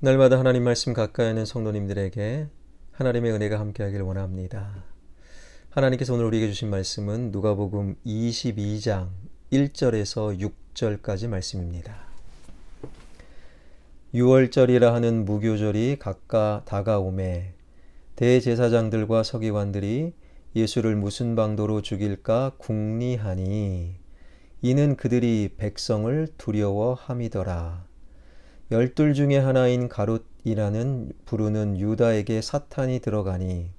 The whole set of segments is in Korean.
날마다 하나님 말씀 가까이 하는 성도님들에게 하나님의 은혜가 함께하길 원합니다. 하나님께서 오늘 우리에게 주신 말씀은 누가복음 22장 1절에서 6절까지 말씀입니다. 6월절이라 하는 무교절이 가까 다가오매 대제사장들과 서기관들이 예수를 무슨 방도로 죽일까 궁리하니 이는 그들이 백성을 두려워함이더라. 12 중에 하나인 가룟이라는 부르는 유다에게 사탄이 들어가니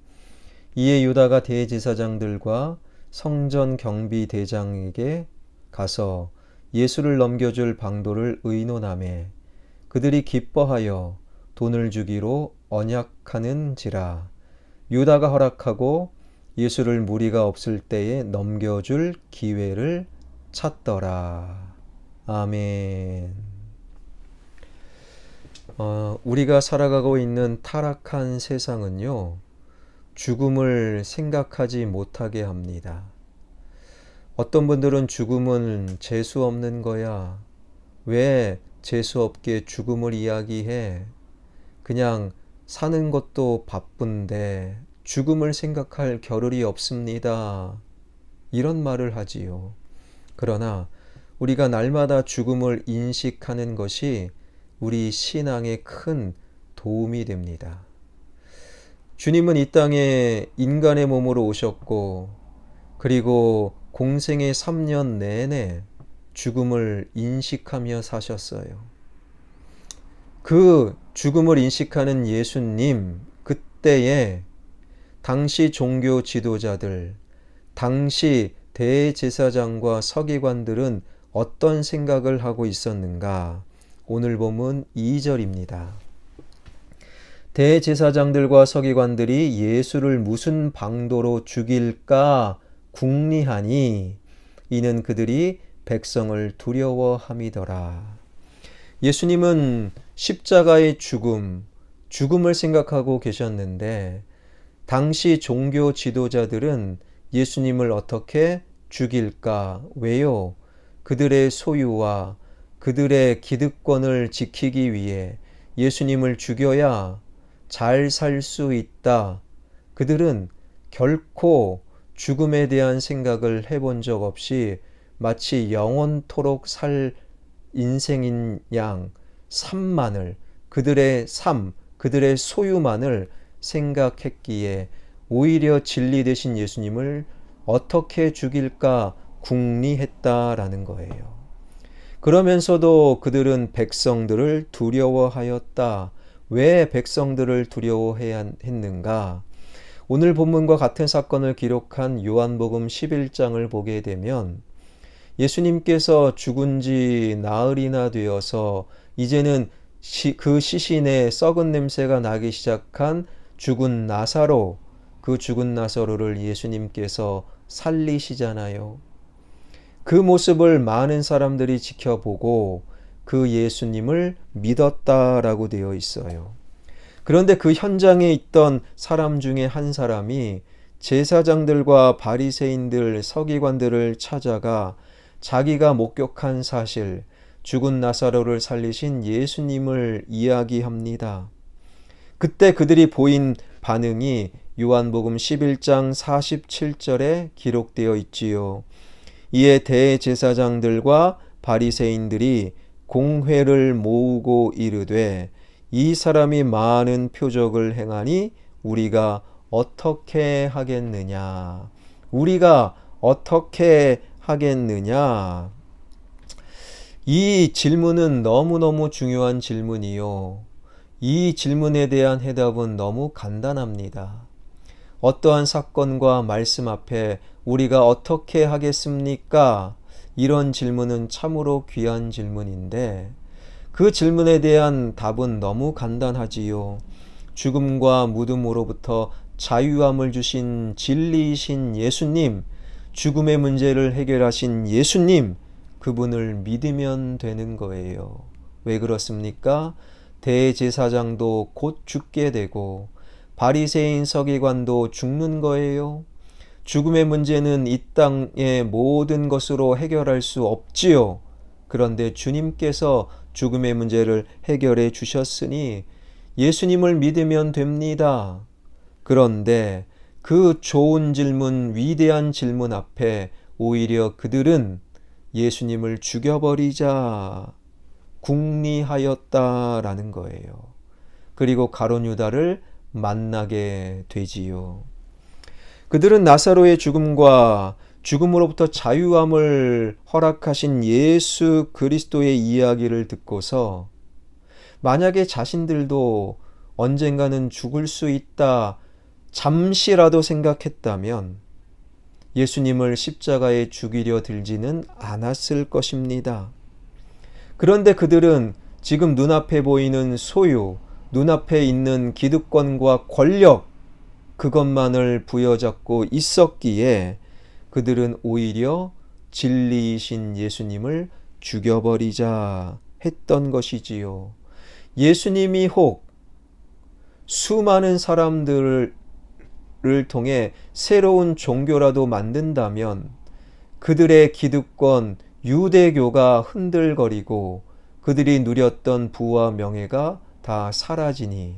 이에 유다가 대제사장들과 성전 경비대장에게 가서 예수를 넘겨줄 방도를 의논하매 그들이 기뻐하여 돈을 주기로 언약하는지라. 유다가 허락하고 예수를 무리가 없을 때에 넘겨줄 기회를 찾더라. 아멘. 우리가 살아가고 있는 타락한 세상은요, 죽음을 생각하지 못하게 합니다. 어떤 분들은 죽음은 재수 없는 거야. 왜 재수 없게 죽음을 이야기해? 그냥 사는 것도 바쁜데 죽음을 생각할 겨를이 없습니다. 이런 말을 하지요. 그러나 우리가 날마다 죽음을 인식하는 것이 우리 신앙에 큰 도움이 됩니다. 주님은 이 땅에 인간의 몸으로 오셨고 그리고 공생의 3년 내내 죽음을 인식하며 사셨어요. 그 죽음을 인식하는 예수님, 그때에 당시 종교 지도자들, 당시 대제사장과 서기관들은 어떤 생각을 하고 있었는가? 오늘 본문 2절입니다. 대제사장들과 서기관들이 예수를 무슨 방도로 죽일까 궁리하니 이는 그들이 백성을 두려워함이더라. 예수님은 십자가의 죽음을 생각하고 계셨는데 당시 종교 지도자들은 예수님을 어떻게 죽일까? 왜요? 그들의 소유와 그들의 기득권을 지키기 위해 예수님을 죽여야 잘 살 수 있다. 그들은 결코 죽음에 대한 생각을 해본 적 없이 마치 영원토록 살 인생인 양 삶만을, 그들의 삶, 그들의 소유만을 생각했기에 오히려 진리 되신 예수님을 어떻게 죽일까 궁리했다라는 거예요. 그러면서도 그들은 백성들을 두려워하였다. 왜 백성들을 두려워해야 했는가? 오늘 본문과 같은 사건을 기록한 요한복음 11장을 보게 되면 예수님께서 죽은 지 나흘이나 되어서 이제는 그 시신에 썩은 냄새가 나기 시작한 죽은 나사로, 그 죽은 나사로를 예수님께서 살리시잖아요. 그 모습을 많은 사람들이 지켜보고 그 예수님을 믿었다라고 되어 있어요. 그런데 그 현장에 있던 사람 중에 한 사람이 제사장들과 바리새인들, 서기관들을 찾아가 자기가 목격한 사실, 죽은 나사로를 살리신 예수님을 이야기합니다. 그때 그들이 보인 반응이 요한복음 11장 47절에 기록되어 있지요. 이에 대제사장들과 바리새인들이 공회를 모으고 이르되 이 사람이 많은 표적을 행하니 우리가 어떻게 하겠느냐? 우리가 어떻게 하겠느냐? 이 질문은 너무너무 중요한 질문이요. 이 질문에 대한 해답은 너무 간단합니다. 어떠한 사건과 말씀 앞에 우리가 어떻게 하겠습니까? 이런 질문은 참으로 귀한 질문인데 그 질문에 대한 답은 너무 간단하지요. 죽음과 무덤으로부터 자유함을 주신 진리이신 예수님, 죽음의 문제를 해결하신 예수님, 그분을 믿으면 되는 거예요. 왜 그렇습니까? 대제사장도 곧 죽게 되고 바리새인 서기관도 죽는 거예요. 죽음의 문제는 이 땅의 모든 것으로 해결할 수 없지요. 그런데 주님께서 죽음의 문제를 해결해 주셨으니 예수님을 믿으면 됩니다. 그런데 그 좋은 질문, 위대한 질문 앞에 오히려 그들은 예수님을 죽여버리자 궁리하였다라는 거예요. 그리고 가룟 유다를 만나게 되지요. 그들은 나사로의 죽음과 죽음으로부터 자유함을 허락하신 예수 그리스도의 이야기를 듣고서 만약에 자신들도 언젠가는 죽을 수 있다 잠시라도 생각했다면 예수님을 십자가에 죽이려 들지는 않았을 것입니다. 그런데 그들은 지금 눈앞에 보이는 소유, 눈앞에 있는 기득권과 권력, 그것만을 부여잡고 있었기에 그들은 오히려 진리이신 예수님을 죽여버리자 했던 것이지요. 예수님이 혹 수많은 사람들을 통해 새로운 종교라도 만든다면 그들의 기득권, 유대교가 흔들거리고 그들이 누렸던 부와 명예가 다 사라지니,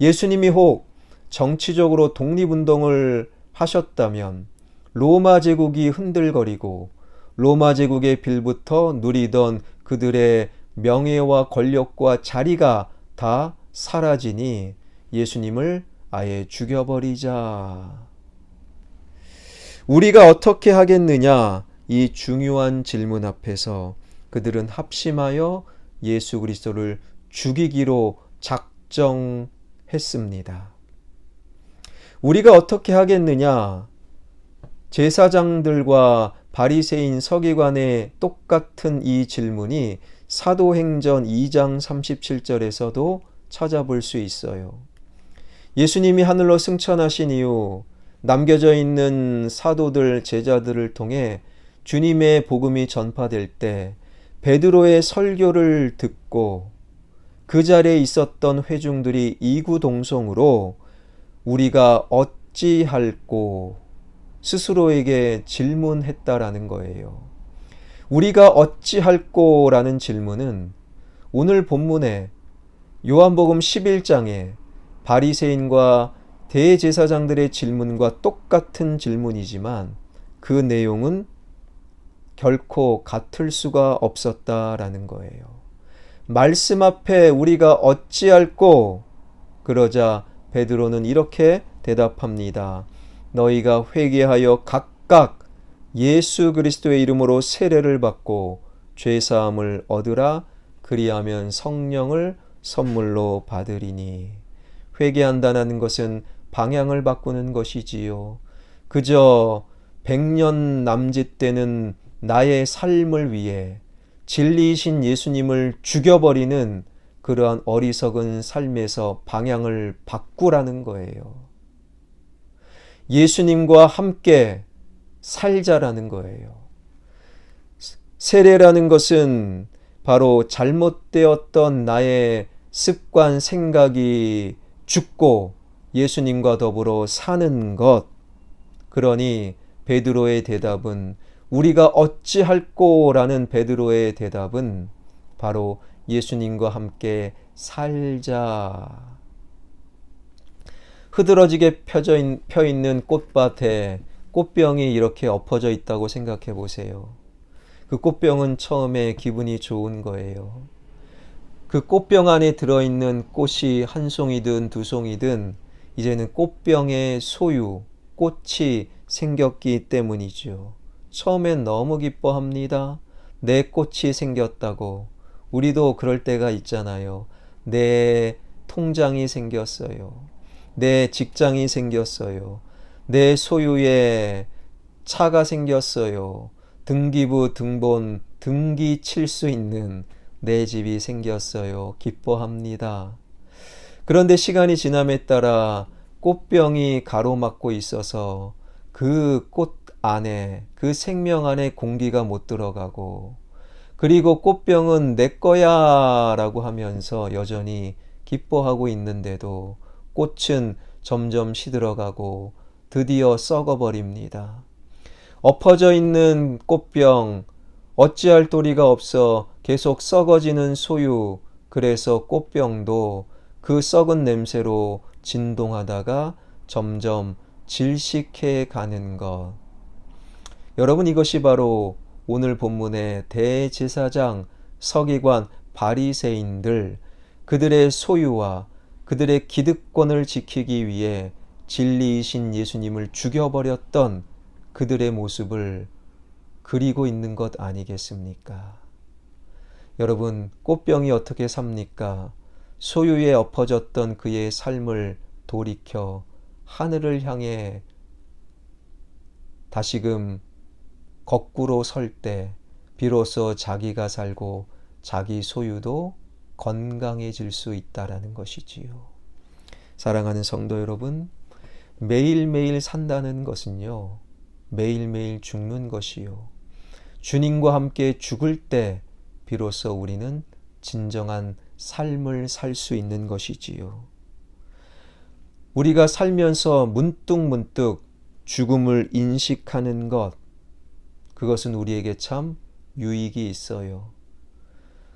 예수님이 혹 정치적으로 독립운동을 하셨다면 로마 제국이 흔들거리고 로마 제국의 빌부터 누리던 그들의 명예와 권력과 자리가 다 사라지니 예수님을 아예 죽여버리자. 우리가 어떻게 하겠느냐? 이 중요한 질문 앞에서 그들은 합심하여 예수 그리스도를 죽이기로 작정했습니다. 우리가 어떻게 하겠느냐? 제사장들과 바리새인 서기관의 똑같은 이 질문이 사도행전 2장 37절에서도 찾아볼 수 있어요. 예수님이 하늘로 승천하신 이후 남겨져 있는 사도들, 제자들을 통해 주님의 복음이 전파될 때 베드로의 설교를 듣고 그 자리에 있었던 회중들이 이구동성으로 우리가 어찌할꼬 스스로에게 질문했다라는 거예요. 우리가 어찌할꼬라는 질문은 오늘 본문에 요한복음 11장에 바리새인과 대제사장들의 질문과 똑같은 질문이지만 그 내용은 결코 같을 수가 없었다라는 거예요. 말씀 앞에 우리가 어찌할꼬? 그러자 베드로는 이렇게 대답합니다. 너희가 회개하여 각각 예수 그리스도의 이름으로 세례를 받고 죄사함을 얻으라. 그리하면 성령을 선물로 받으리니. 회개한다는 것은 방향을 바꾸는 것이지요. 그저 100년 남짓되는 나의 삶을 위해 진리이신 예수님을 죽여버리는 그러한 어리석은 삶에서 방향을 바꾸라는 거예요. 예수님과 함께 살자라는 거예요. 세례라는 것은 바로 잘못되었던 나의 습관, 생각이 죽고 예수님과 더불어 사는 것. 그러니 베드로의 대답은, 우리가 어찌할꼬라는 베드로의 대답은 바로 예수님과 함께 살자. 흐드러지게 펴 있는 꽃밭에 꽃병이 이렇게 엎어져 있다고 생각해 보세요. 그 꽃병은 처음에 기분이 좋은 거예요. 그 꽃병 안에 들어있는 꽃이 한 송이든 두 송이든 이제는 꽃병의 소유, 꽃이 생겼기 때문이죠. 처음엔 너무 기뻐합니다. 내 꽃이 생겼다고. 우리도 그럴 때가 있잖아요. 내 통장이 생겼어요. 내 직장이 생겼어요. 내 소유의 차가 생겼어요. 등기부, 등본, 등기 칠 수 있는 내 집이 생겼어요. 기뻐합니다. 그런데 시간이 지남에 따라 꽃병이 가로막고 있어서 그 꽃 안에, 그 생명 안에 공기가 못 들어가고, 그리고 꽃병은 내 거야 라고 하면서 여전히 기뻐하고 있는데도 꽃은 점점 시들어가고 드디어 썩어버립니다. 엎어져 있는 꽃병, 어찌할 도리가 없어 계속 썩어지는 소유, 그래서 꽃병도 그 썩은 냄새로 진동하다가 점점 질식해 가는 것. 여러분, 이것이 바로 오늘 본문의 대제사장, 서기관, 바리새인들, 그들의 소유와 그들의 기득권을 지키기 위해 진리이신 예수님을 죽여버렸던 그들의 모습을 그리고 있는 것 아니겠습니까? 여러분, 꽃병이 어떻게 삽니까? 소유에 엎어졌던 그의 삶을 돌이켜 하늘을 향해 다시금 거꾸로 설 때 비로소 자기가 살고 자기 소유도 건강해질 수 있다라는 것이지요. 사랑하는 성도 여러분, 매일매일 산다는 것은요, 매일매일 죽는 것이요. 주님과 함께 죽을 때 비로소 우리는 진정한 삶을 살 수 있는 것이지요. 우리가 살면서 문득문득 죽음을 인식하는 것, 그것은 우리에게 참 유익이 있어요.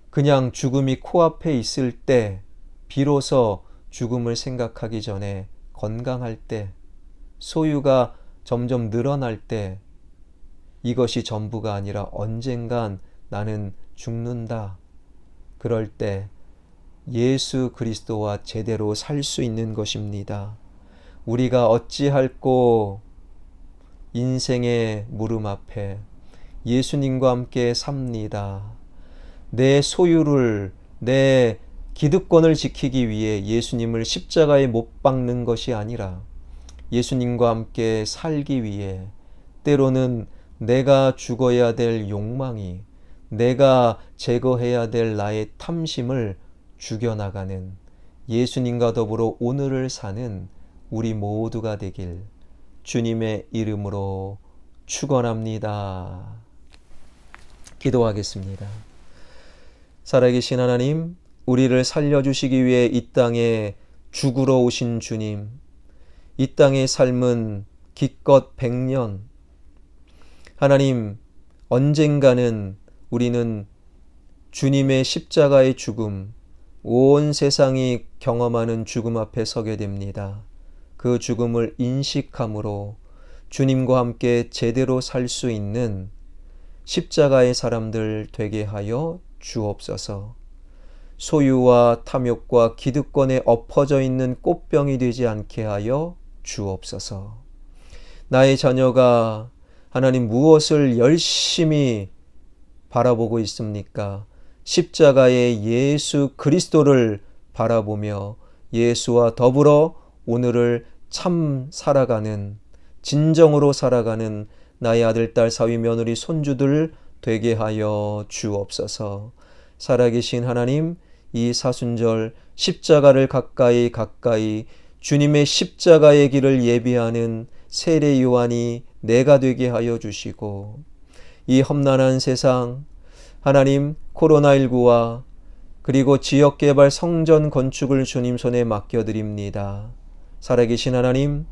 그냥 죽음이 코앞에 있을 때 비로소 죽음을 생각하기 전에 건강할 때, 소유가 점점 늘어날 때 이것이 전부가 아니라 언젠간 나는 죽는다. 그럴 때 예수 그리스도와 제대로 살 수 있는 것입니다. 우리가 어찌할꼬 인생의 물음 앞에 예수님과 함께 삽니다. 내 소유를, 내 기득권을 지키기 위해 예수님을 십자가에 못 박는 것이 아니라 예수님과 함께 살기 위해 때로는 내가 죽어야 될 욕망이, 내가 제거해야 될 나의 탐심을 죽여나가는, 예수님과 더불어 오늘을 사는 우리 모두가 되길 주님의 이름으로 축원합니다. 기도하겠습니다. 살아계신 하나님, 우리를 살려주시기 위해 이 땅에 죽으러 오신 주님, 이 땅의 삶은 기껏 100년, 하나님, 언젠가는 우리는 주님의 십자가의 죽음, 온 세상이 경험하는 죽음 앞에 서게 됩니다. 그 죽음을 인식함으로 주님과 함께 제대로 살 수 있는 십자가의 사람들 되게 하여 주옵소서. 소유와 탐욕과 기득권에 엎어져 있는 꽃병이 되지 않게 하여 주옵소서. 나의 자녀가 하나님 무엇을 열심히 바라보고 있습니까? 십자가의 예수 그리스도를 바라보며 예수와 더불어 오늘을 참 살아가는, 진정으로 살아가는 나의 아들, 딸, 사위, 며느리, 손주들 되게 하여 주옵소서. 살아계신 하나님, 이 사순절 십자가를 가까이 주님의 십자가의 길을 예비하는 세례 요한이 내가 되게 하여 주시고, 이 험난한 세상 하나님, 코로나19와 그리고 지역개발 성전 건축을 주님 손에 맡겨드립니다. 살아계신 하나님,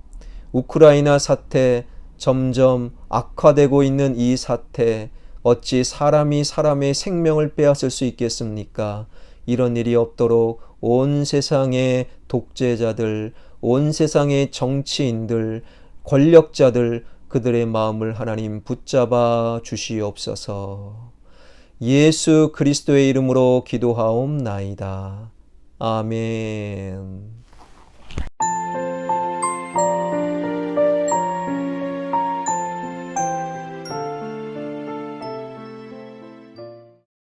우크라이나 사태, 점점 악화되고 있는 이 사태, 어찌 사람이 사람의 생명을 빼앗을 수 있겠습니까? 이런 일이 없도록 온 세상의 독재자들, 온 세상의 정치인들, 권력자들, 그들의 마음을 하나님 붙잡아 주시옵소서. 예수 그리스도의 이름으로 기도하옵나이다. 아멘.